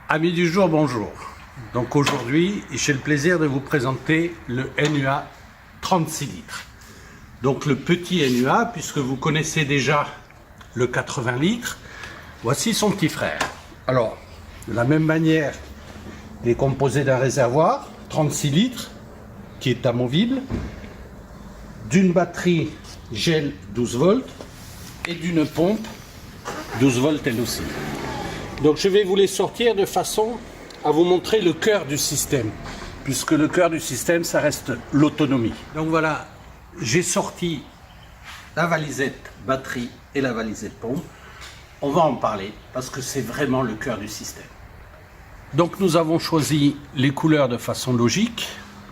Amis du jour, bonjour. Donc aujourd'hui, j'ai le plaisir de vous présenter le NUA 36 litres. Donc le petit NUA, puisque vous connaissez déjà le 80 litres, voici son petit frère. Alors, de la même manière, il est composé d'un réservoir 36 litres qui est amovible, d'une batterie gel 12 volts et d'une pompe 12 volts elle aussi. Donc je vais vous les sortir de façon à vous montrer le cœur du système, puisque le cœur du système, ça reste l'autonomie. Donc voilà, j'ai sorti la valisette batterie et la valisette pompe. On va en parler parce que c'est vraiment le cœur du système. Donc nous avons choisi les couleurs de façon logique.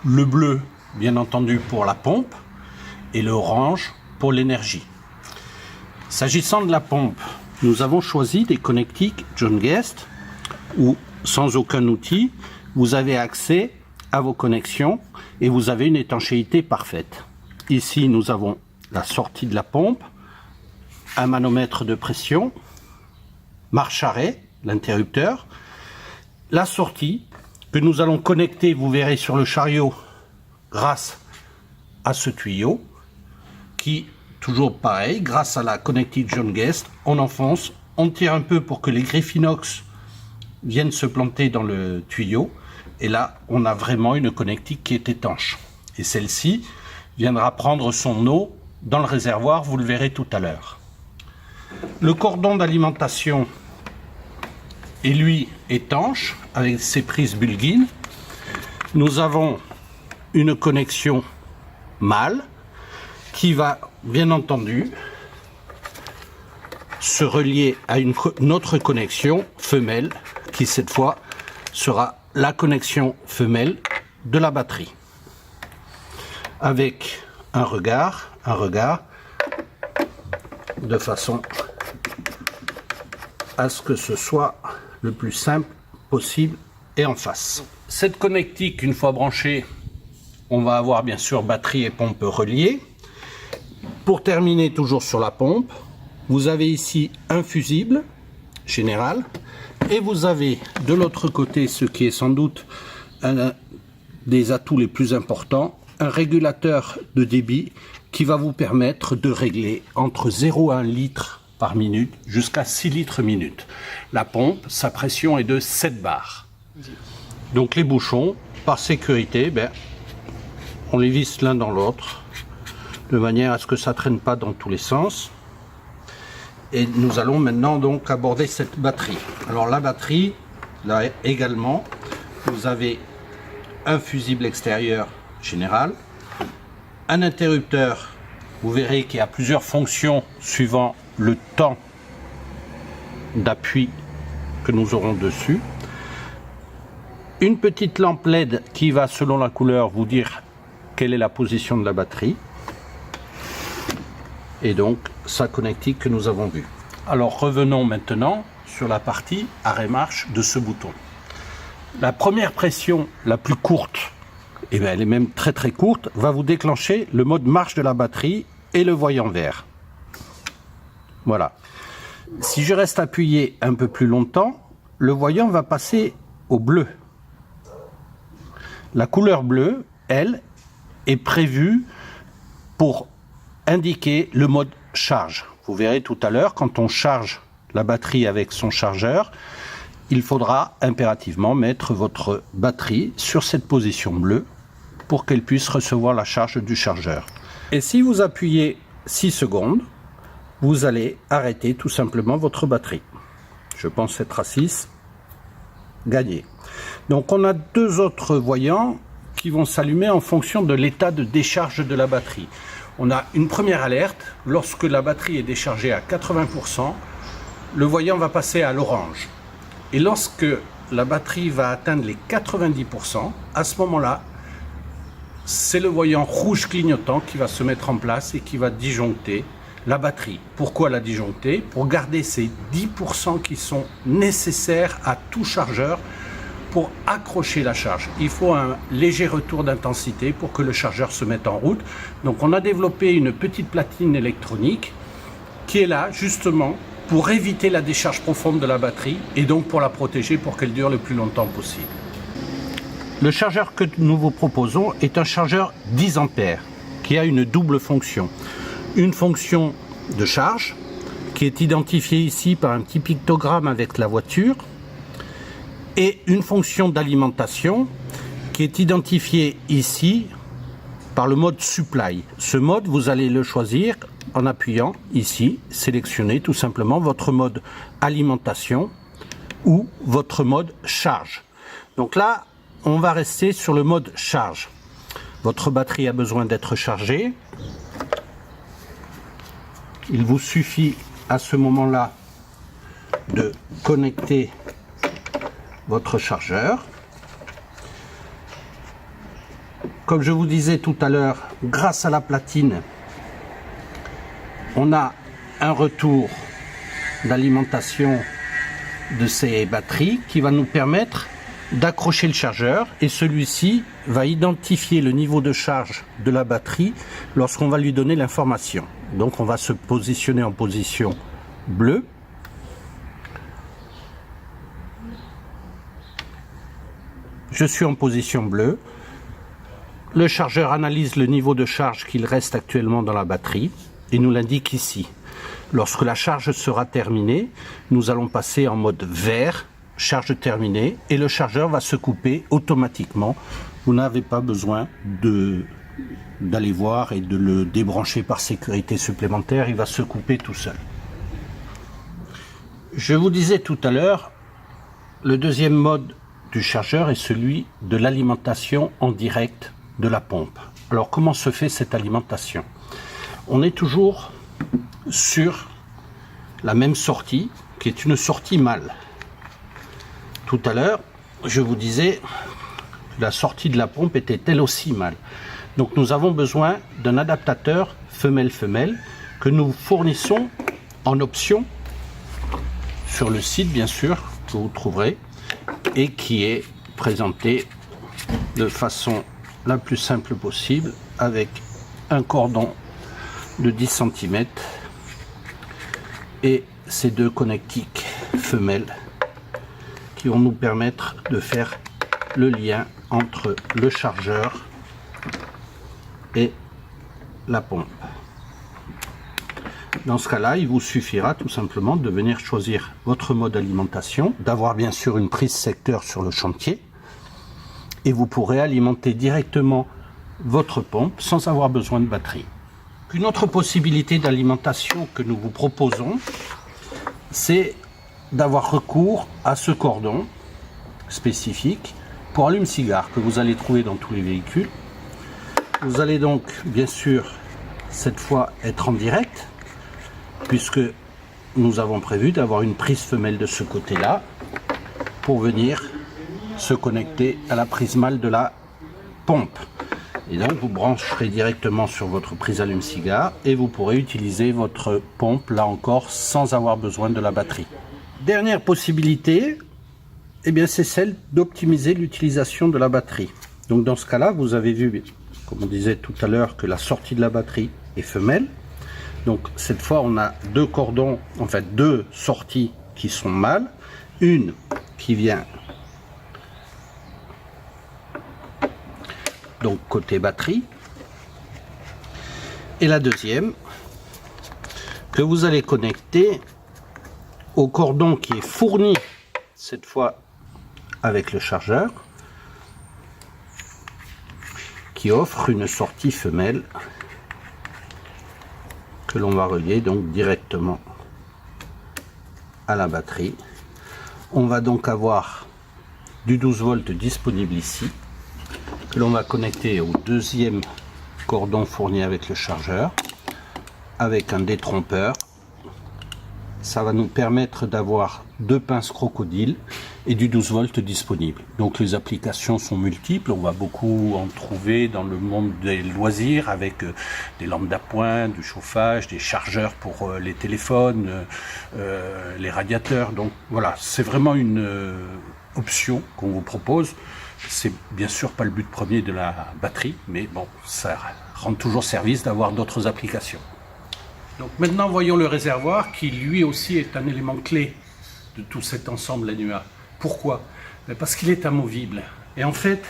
Le bleu, bien entendu, pour la pompe et l'orange pour l'énergie. S'agissant de la pompe, nous avons choisi des connectiques John Guest où, sans aucun outil, vous avez accès à vos connexions et vous avez une étanchéité parfaite. Ici, nous avons la sortie de la pompe, un manomètre de pression, marche-arrêt, l'interrupteur, la sortie que nous allons connecter, vous verrez sur le chariot, grâce à ce tuyau qui, toujours pareil, grâce à la connectique John Guest, on enfonce, on tire un peu pour que les griffes inox viennent se planter dans le tuyau. Et là, on a vraiment une connectique qui est étanche. Et celle-ci viendra prendre son eau dans le réservoir, vous le verrez tout à l'heure. Le cordon d'alimentation est lui étanche avec ses prises Bulgin. Nous avons une connexion mâle qui va bien entendu se relier à une autre connexion femelle qui cette fois sera la connexion femelle de la batterie avec un regard de façon à ce que ce soit le plus simple possible et en face. Cette connectique, une fois branchée, on va avoir bien sûr batterie et pompe reliées. Pour terminer toujours sur la pompe, vous avez ici un fusible général et vous avez de l'autre côté, ce qui est sans doute un des atouts les plus importants, un régulateur de débit qui va vous permettre de régler entre 0,1 litre par minute jusqu'à 6 litres minute. La pompe, sa pression est de 7 bars. Donc les bouchons, par sécurité, on les visse l'un dans l'autre de manière à ce que ça ne traîne pas dans tous les sens. Et nous allons maintenant donc aborder cette batterie. Alors la batterie, là également, vous avez un fusible extérieur général, un interrupteur, vous verrez qu'il y a plusieurs fonctions suivant le temps d'appui que nous aurons dessus, une petite lampe LED qui va selon la couleur vous dire quelle est la position de la batterie, et donc sa connectique que nous avons vue. Alors revenons maintenant sur la partie arrêt-marche de ce bouton. La première pression, la plus courte, et elle est même très très courte, va vous déclencher le mode marche de la batterie et le voyant vert. Voilà. Si je reste appuyé un peu plus longtemps, le voyant va passer au bleu. La couleur bleue, elle, est prévue pour indiquer le mode charge. Vous verrez tout à l'heure, quand on charge la batterie avec son chargeur, il faudra impérativement mettre votre batterie sur cette position bleue pour qu'elle puisse recevoir la charge du chargeur. Et si vous appuyez 6 secondes, vous allez arrêter tout simplement votre batterie. Je pense être à 6, gagné. Donc on a deux autres voyants qui vont s'allumer en fonction de l'état de décharge de la batterie. On a une première alerte, lorsque la batterie est déchargée à 80%, le voyant va passer à l'orange. Et lorsque la batterie va atteindre les 90%, à ce moment-là, c'est le voyant rouge clignotant qui va se mettre en place et qui va disjoncter la batterie. Pourquoi la disjoncter? Pour garder ces 10% qui sont nécessaires à tout chargeur pour accrocher la charge. Il faut un léger retour d'intensité pour que le chargeur se mette en route. Donc on a développé une petite platine électronique qui est là justement pour éviter la décharge profonde de la batterie et donc pour la protéger pour qu'elle dure le plus longtemps possible. Le chargeur que nous vous proposons est un chargeur 10 ampères qui a une double fonction. Une fonction de charge qui est identifiée ici par un petit pictogramme avec la voiture et une fonction d'alimentation qui est identifiée ici par le mode supply. Ce mode, vous allez le choisir en appuyant ici, sélectionnez tout simplement votre mode alimentation ou votre mode charge. Donc là, on va rester sur le mode charge. Votre batterie a besoin d'être chargée. Il vous suffit à ce moment-là de connecter votre chargeur. Comme je vous disais tout à l'heure, grâce à la platine, on a un retour d'alimentation de ces batteries qui va nous permettre d'accrocher le chargeur et celui-ci va identifier le niveau de charge de la batterie lorsqu'on va lui donner l'information. Donc on va se positionner en position bleue. Je suis en position bleue. Le chargeur analyse le niveau de charge qu'il reste actuellement dans la batterie et nous l'indique ici. Lorsque la charge sera terminée, nous allons passer en mode vert, charge terminée, et le chargeur va se couper automatiquement. Vous n'avez pas besoin d'aller voir et de le débrancher par sécurité supplémentaire, il va se couper tout seul. Je vous disais tout à l'heure, le deuxième mode du chargeur est celui de l'alimentation en direct de la pompe. Alors comment se fait cette alimentation? On est toujours sur la même sortie qui est une sortie mâle. Tout à l'heure, je vous disais la sortie de la pompe était elle aussi mâle. Donc nous avons besoin d'un adaptateur femelle-femelle que nous fournissons en option sur le site bien sûr que vous trouverez et qui est présenté de façon la plus simple possible avec un cordon de 10 cm et ces deux connectiques femelles qui vont nous permettre de faire le lien entre le chargeur et la pompe. Dans ce cas-là, il vous suffira tout simplement de venir choisir votre mode d'alimentation, d'avoir bien sûr une prise secteur sur le chantier et vous pourrez alimenter directement votre pompe sans avoir besoin de batterie. Une autre possibilité d'alimentation que nous vous proposons, c'est d'avoir recours à ce cordon spécifique pour allume-cigare que vous allez trouver dans tous les véhicules. Vous allez donc bien sûr cette fois être en direct puisque nous avons prévu d'avoir une prise femelle de ce côté-là pour venir se connecter à la prise mâle de la pompe. Et donc vous brancherez directement sur votre prise allume-cigare et vous pourrez utiliser votre pompe là encore sans avoir besoin de la batterie. Dernière possibilité, eh bien c'est celle d'optimiser l'utilisation de la batterie. Donc dans ce cas-là, vous avez vu, comme on disait tout à l'heure, que la sortie de la batterie est femelle. Donc cette fois on a deux cordons, en fait deux sorties qui sont mâles, une qui vient donc côté batterie et la deuxième que vous allez connecter au cordon qui est fourni cette fois avec le chargeur qui offre une sortie femelle que l'on va relier donc directement à la batterie. On va donc avoir du 12 volts disponible ici que l'on va connecter au deuxième cordon fourni avec le chargeur avec un détrompeur. Ça va nous permettre d'avoir deux pinces crocodile et du 12 volts disponible. Donc les applications sont multiples, on va beaucoup en trouver dans le monde des loisirs avec des lampes d'appoint, du chauffage, des chargeurs pour les téléphones, les radiateurs. Donc voilà, c'est vraiment une option qu'on vous propose. C'est bien sûr pas le but premier de la batterie, mais bon, ça rend toujours service d'avoir d'autres applications. Donc maintenant voyons le réservoir qui lui aussi est un élément clé de tout cet ensemble NUA. Pourquoi? Parce qu'il est amovible. Et en fait,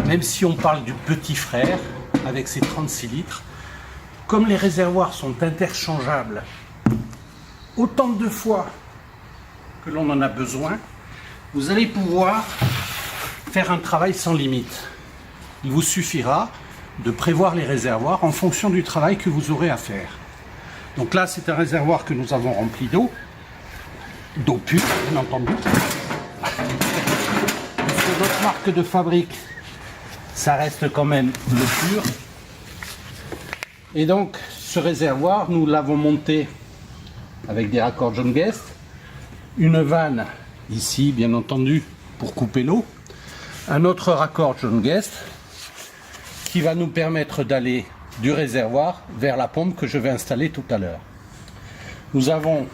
même si on parle du petit frère avec ses 36 litres, comme les réservoirs sont interchangeables autant de fois que l'on en a besoin, vous allez pouvoir faire un travail sans limite. Il vous suffira de prévoir les réservoirs en fonction du travail que vous aurez à faire. Donc là, c'est un réservoir que nous avons rempli d'eau pure, bien entendu. Parce que notre marque de fabrique, ça reste quand même l'eau pure. Et donc, ce réservoir, nous l'avons monté avec des raccords John Guest, une vanne ici, bien entendu, pour couper l'eau, un autre raccord John Guest qui va nous permettre d'aller du réservoir vers la pompe que je vais installer tout à l'heure. Nous avons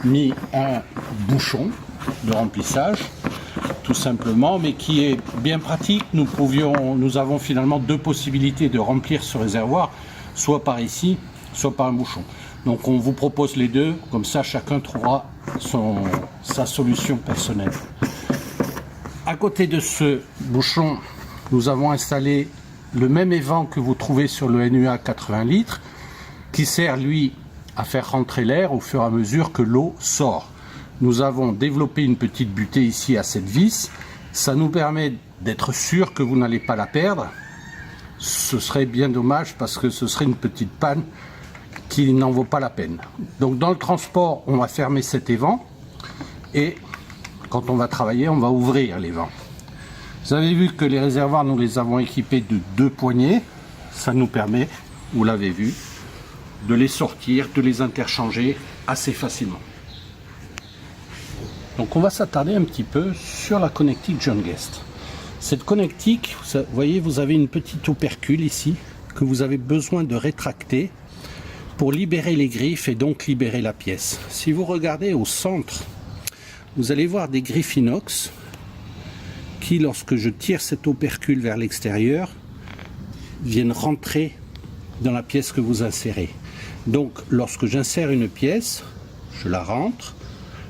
mis un bouchon de remplissage, tout simplement, mais qui est bien pratique. Nous avons finalement deux possibilités de remplir ce réservoir, soit par ici, soit par un bouchon. Donc on vous propose les deux, comme ça chacun trouvera sa solution personnelle. À côté de ce bouchon, nous avons installé le même évent que vous trouvez sur le NUA 80 litres, qui sert lui à faire rentrer l'air au fur et à mesure que l'eau sort. Nous avons développé une petite butée ici à cette vis. Ça nous permet d'être sûr que vous n'allez pas la perdre. Ce serait bien dommage parce que ce serait une petite panne qui n'en vaut pas la peine. Donc dans le transport, on va fermer cet évent et quand on va travailler, on va ouvrir l'évent. Vous avez vu que les réservoirs, nous les avons équipés de 2 poignées. Ça nous permet, vous l'avez vu, de les sortir, de les interchanger assez facilement. Donc on va s'attarder un petit peu sur la connectique John Guest. Cette connectique, vous voyez, vous avez une petite opercule ici que vous avez besoin de rétracter pour libérer les griffes et donc libérer la pièce. Si vous regardez au centre, vous allez voir des griffes inox qui, lorsque je tire cet opercule vers l'extérieur, viennent rentrer dans la pièce que vous insérez. Donc lorsque j'insère une pièce, je la rentre,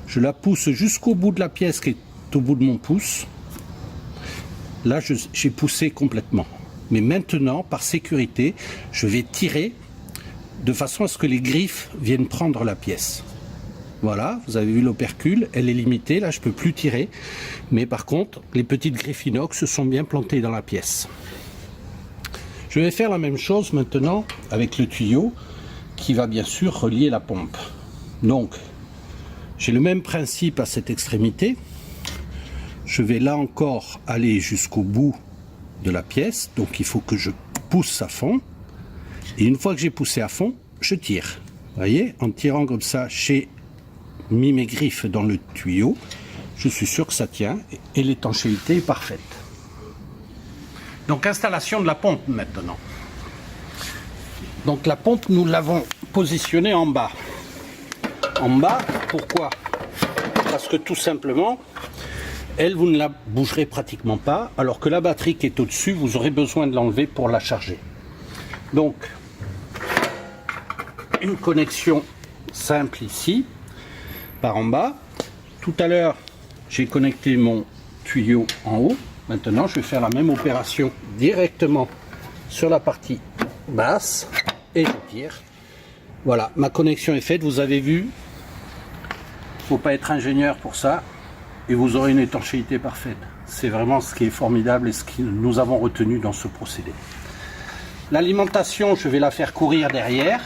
je la pousse jusqu'au bout de la pièce qui est au bout de mon pouce. Là, j'ai poussé complètement. Mais maintenant, par sécurité, je vais tirer de façon à ce que les griffes viennent prendre la pièce. Voilà, vous avez vu l'opercule, elle est limitée, là je ne peux plus tirer. Mais par contre, les petites griffes inox sont bien plantées dans la pièce. Je vais faire la même chose maintenant avec le tuyau qui va bien sûr relier la pompe. Donc, j'ai le même principe à cette extrémité. Je vais là encore aller jusqu'au bout de la pièce. Donc il faut que je pousse à fond. Et une fois que j'ai poussé à fond, je tire. Vous voyez, en tirant comme ça, j'ai mis mes griffes dans le tuyau. Je suis sûr que ça tient et l'étanchéité est parfaite. Donc installation de la pompe maintenant. Donc la pompe, nous l'avons positionnée en bas. En bas, pourquoi? Parce que tout simplement, elle, vous ne la bougerez pratiquement pas, alors que la batterie qui est au-dessus, vous aurez besoin de l'enlever pour la charger. Donc, une connexion simple ici, par en bas. Tout à l'heure, j'ai connecté mon tuyau en haut. Maintenant, je vais faire la même opération directement sur la partie basse et je tire. Voilà, ma connexion est faite, vous avez vu. Il ne faut pas être ingénieur pour ça et vous aurez une étanchéité parfaite. C'est vraiment ce qui est formidable et ce que nous avons retenu dans ce procédé. L'alimentation, je vais la faire courir derrière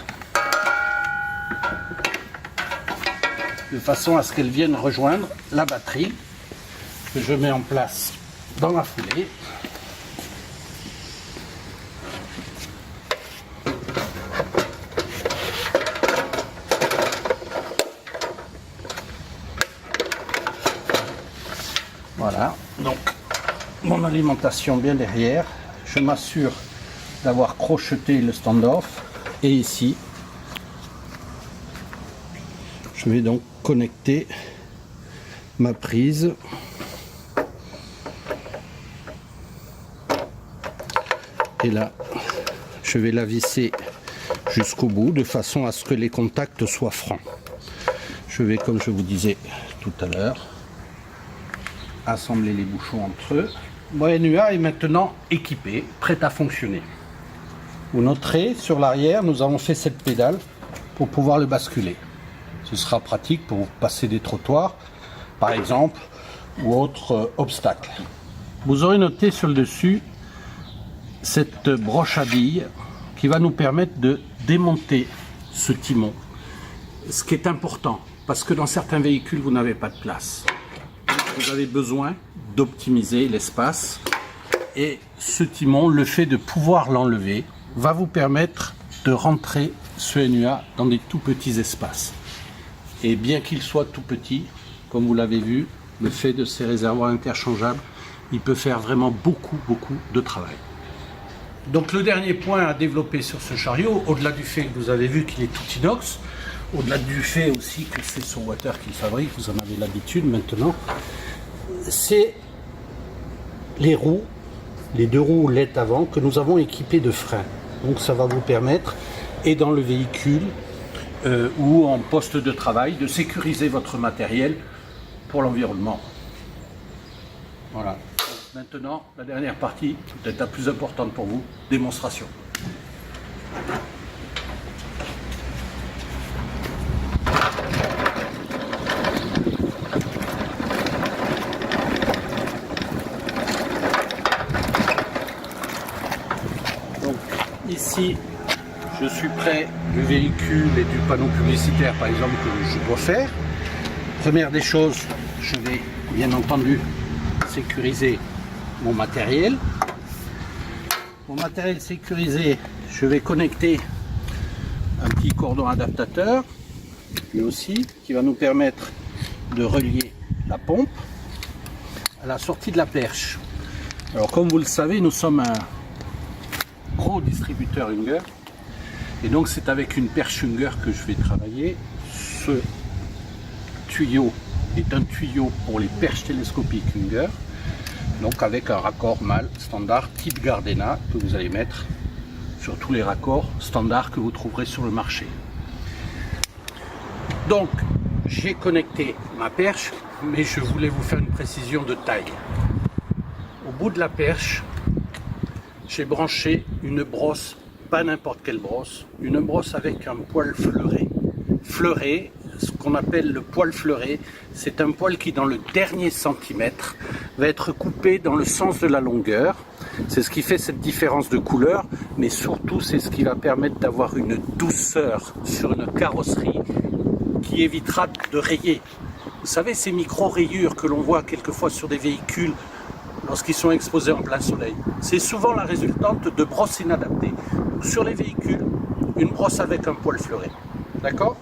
de façon à ce qu'elle vienne rejoindre la batterie que je mets en place dans la foulée. Voilà, donc mon alimentation bien derrière. Je m'assure d'avoir crocheté le stand-off et ici je vais donc connecter ma prise et là je vais la visser jusqu'au bout, de façon à ce que les contacts soient francs. Je vais, comme je vous disais tout à l'heure, assembler les bouchons entre eux. Mon NUA est maintenant équipé, prêt à fonctionner. Vous noterez, sur l'arrière, nous avons fait cette pédale pour pouvoir le basculer. Ce sera pratique pour passer des trottoirs, par exemple, ou autres obstacles. Vous aurez noté sur le dessus cette broche à billes qui va nous permettre de démonter ce timon. Ce qui est important, parce que dans certains véhicules, vous n'avez pas de place. Vous avez besoin d'optimiser l'espace et ce timon, le fait de pouvoir l'enlever, va vous permettre de rentrer ce NUA dans des tout petits espaces. Et bien qu'il soit tout petit, comme vous l'avez vu, le fait de ces réservoirs interchangeables, il peut faire vraiment beaucoup de travail. Donc le dernier point à développer sur ce chariot, au-delà du fait que vous avez vu qu'il est tout inox, au-delà du fait aussi que c'est son water qu'il fabrique, vous en avez l'habitude maintenant, c'est les roues, les deux roues LED avant que nous avons équipées de freins. Donc ça va vous permettre, et dans le véhicule ou en poste de travail, de sécuriser votre matériel pour l'environnement. Voilà. Maintenant, la dernière partie, peut-être la plus importante pour vous, démonstration. Donc, ici, je suis près du véhicule et du panneau publicitaire, par exemple, que je dois faire. Première des choses, je vais bien entendu sécuriser mon matériel. Mon matériel sécurisé, je vais connecter un petit cordon adaptateur, lui aussi, qui va nous permettre de relier la pompe à la sortie de la perche. Alors comme vous le savez, nous sommes un gros distributeur Unger, et donc c'est avec une perche Unger que je vais travailler. Ce tuyau est un tuyau pour les perches télescopiques Unger, donc avec un raccord mâle standard type Gardena que vous allez mettre sur tous les raccords standards que vous trouverez sur le marché. Donc j'ai connecté ma perche, mais je voulais vous faire une précision de taille. Au bout de la perche, j'ai branché une brosse, pas n'importe quelle brosse, une brosse avec un poil fleuré. Fleuré, ce qu'on appelle le poil fleuré, c'est un poil qui dans le dernier centimètre va être coupé dans le sens de la longueur. C'est ce qui fait cette différence de couleur, mais surtout c'est ce qui va permettre d'avoir une douceur sur une carrosserie qui évitera de rayer. Vous savez, ces micro-rayures que l'on voit quelquefois sur des véhicules lorsqu'ils sont exposés en plein soleil, c'est souvent la résultante de brosses inadaptées. Sur les véhicules, une brosse avec un poil fleuré. D'accord ?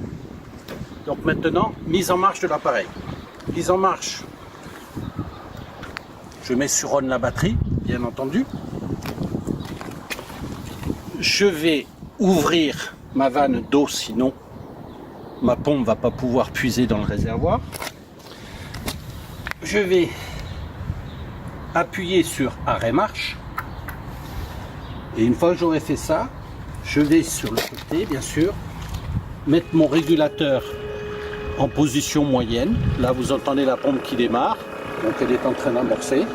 Donc maintenant, mise en marche de l'appareil. Mise en marche. Je mets sur on la batterie, bien entendu. Je vais ouvrir ma vanne d'eau, sinon ma pompe ne va pas pouvoir puiser dans le réservoir. Je vais appuyer sur arrêt marche. Et une fois que j'aurai fait ça, je vais sur le côté, bien sûr, mettre mon régulateur en position moyenne. Là, vous entendez la pompe qui démarre, donc elle est en train d'amorcer.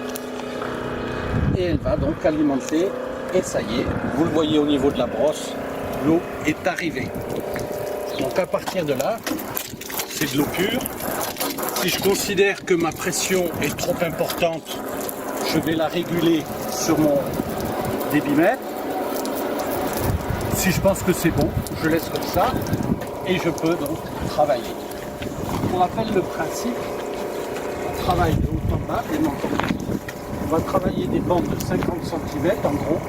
Et elle va donc alimenter, et ça y est, vous le voyez au niveau de la brosse, l'eau est arrivée. Donc à partir de là, c'est de l'eau pure. Si je considère que ma pression est trop importante, je vais la réguler sur mon débitmètre. Si je pense que c'est bon, je laisse comme ça et je peux donc travailler. On rappelle le principe, on travaille de haut en bas, bien entendu. On va travailler des bandes de 50 cm en gros,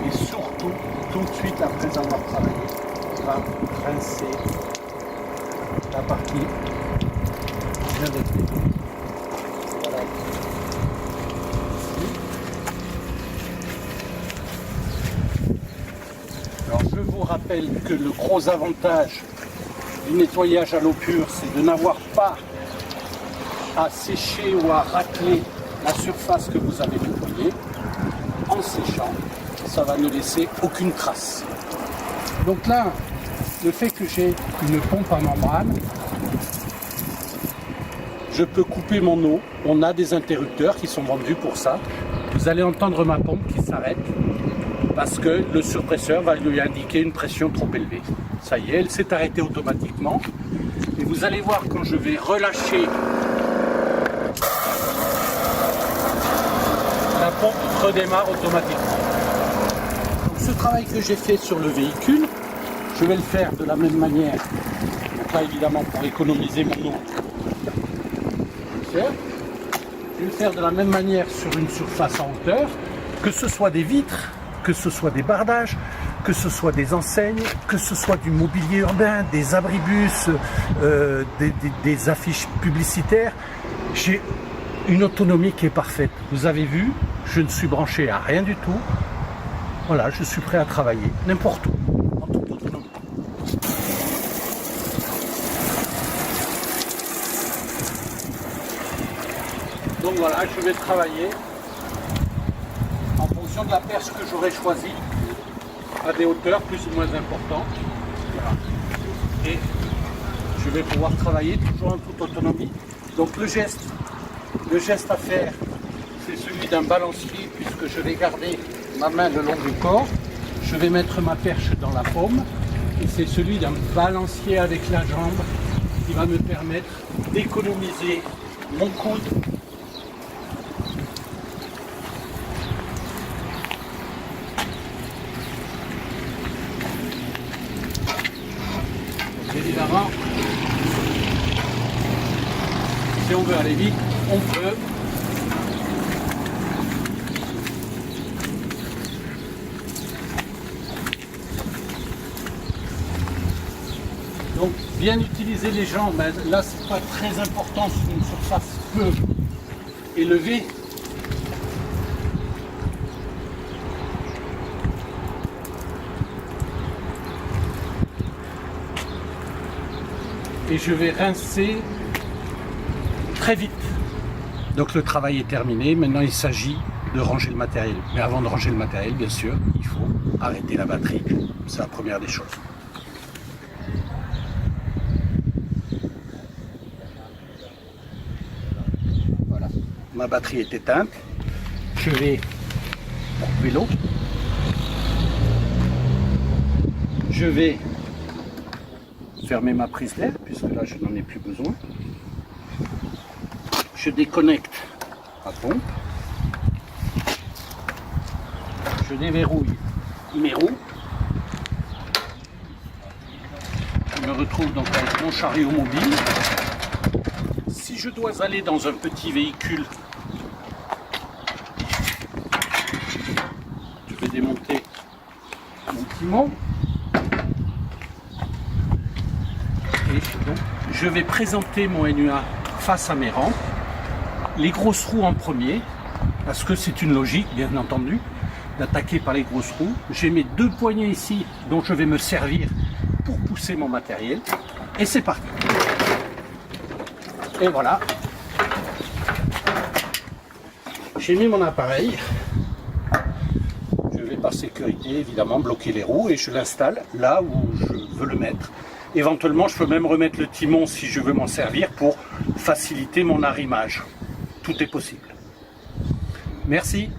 et surtout, tout de suite après avoir travaillé, on va rincer la partie bien détruite. Voilà. Alors je vous rappelle que le gros avantage du nettoyage à l'eau pure, c'est de n'avoir pas à sécher ou à racler la surface que vous avez nettoyée. En séchant, ça va ne laisser aucune trace. Donc là, le fait que j'ai une pompe à membrane, je peux couper mon eau. On a des interrupteurs qui sont vendus pour ça. Vous allez entendre ma pompe qui s'arrête parce que le surpresseur va lui indiquer une pression trop élevée. Ça y est, elle s'est arrêtée automatiquement. Et vous allez voir quand je vais relâcher, la pompe redémarre automatiquement. Donc, ce travail que j'ai fait sur le véhicule, je vais le faire de la même manière. Donc là, évidemment, pour économiser mon eau. Je vais le faire de la même manière sur une surface en hauteur, que ce soit des vitres, que ce soit des bardages, que ce soit des enseignes, que ce soit du mobilier urbain, des abribus, des affiches publicitaires. J'ai une autonomie qui est parfaite. Vous avez vu, je ne suis branché à rien du tout. Voilà, je suis prêt à travailler n'importe où, en toute autonomie. Donc voilà, je vais travailler en fonction de la perche que j'aurai choisie, à des hauteurs plus ou moins importantes. Voilà. Et je vais pouvoir travailler toujours en toute autonomie. Donc le geste à faire, c'est celui d'un balancier, puisque je vais garder ma main le long du corps. Je vais mettre ma perche dans la paume. Et c'est celui d'un balancier avec la jambe qui va me permettre d'économiser mon coude. Évidemment, si on veut aller vite, on peut. Donc, bien utiliser les jambes. Là, c'est pas très important sur une surface peu élevée. Et je vais rincer très vite. Donc le travail est terminé. Maintenant, il s'agit de ranger le matériel. Mais avant de ranger le matériel, bien sûr, il faut arrêter la batterie. C'est la première des choses. Voilà. Ma batterie est éteinte. Je vais couper l'eau. Je vais fermer ma prise d'air, puisque là je n'en ai plus besoin. Je déconnecte ma pompe. Je déverrouille mes roues. Je me retrouve donc avec mon chariot mobile. Si je dois aller dans un petit véhicule, je vais démonter mon timon. Je vais présenter mon NUA face à mes rampes, les grosses roues en premier, parce que c'est une logique, bien entendu, d'attaquer par les grosses roues. J'ai mes deux poignées ici, dont je vais me servir pour pousser mon matériel. Et c'est parti. Et voilà. J'ai mis mon appareil. Je vais par sécurité, évidemment, bloquer les roues et je l'installe là où je veux le mettre. Éventuellement, je peux même remettre le timon si je veux m'en servir pour faciliter mon arrimage. Tout est possible. Merci.